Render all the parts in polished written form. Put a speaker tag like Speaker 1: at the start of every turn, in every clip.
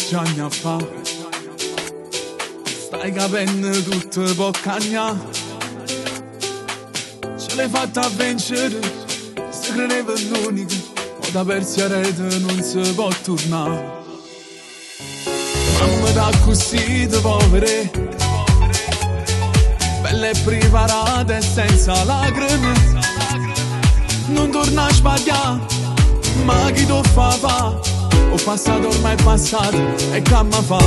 Speaker 1: c'è a fa. Stai capendo tutto può cagnà. Ce l'hai fatta a vincere, se credeva l'unica, o da persi a rete non si può tornare. Mamma da così di povere, belle e preparate e senza lacrime. Non torna a sbagliare, ma chi tu fa? Ho passato ormai passato e che mi fa?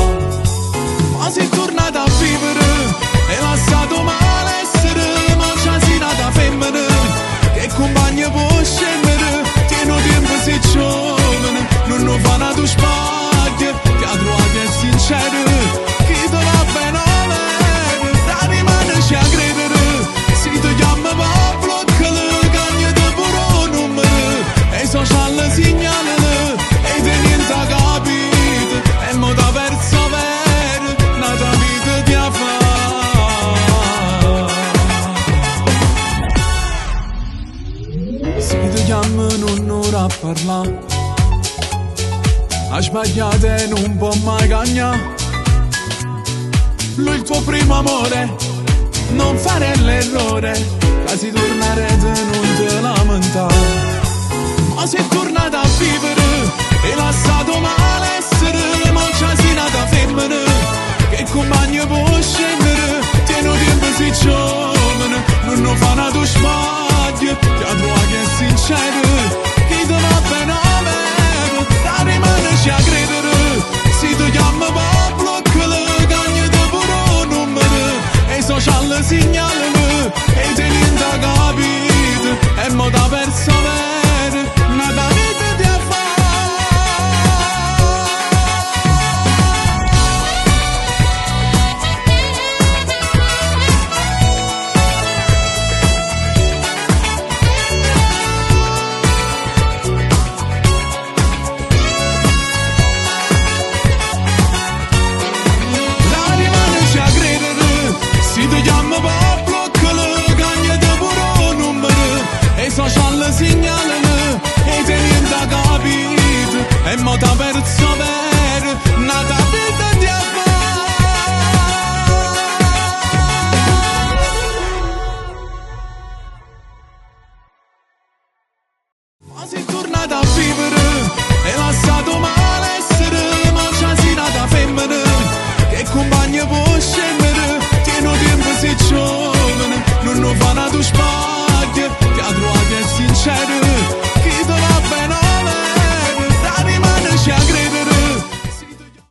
Speaker 1: Ma sei tornata a vivere e lasciato malessere. Ma c'è si nata femmina che compagna può scendere. Tieno tempo sei giovane, non fa una tu sbaglia. Ti ha trovato è sincero, chi te va bene o male, da rimanerci a credere. Si ti chiama Pablo che le cagne di puro numero e i social segnalano e te niente ha capito. E mo da verso vero, nata vita ti ha fa. Si ti chiamano un'ora a parlare, ha sbagliato e non può mai cagnare. Lui il tuo primo amore, non fare l'errore, quasi tornare e non te lamentare. Ma sei tornata a vivere e lasciato malessere. Ma c'è si nata femmina che compagno può scendere. Tieno tempo sei giovane, non fa una tu sbaglia. Ti ha trovato che è sincero, chi te va bene o male, da rimanerci a credere. Si ti chiama Pablo che le cagne di puro numero e i social segnalano e te niente ha capito. E mo da perso vero, nata vita ti ha fa. Da rimanerci a credere, si ti chiama Pablo che le cagne di puro numero e i social segnalano e te niente ha capito. E mo da perso vero, nata vita ti ha fa. Ma sei tornata a vivere e lasciato male.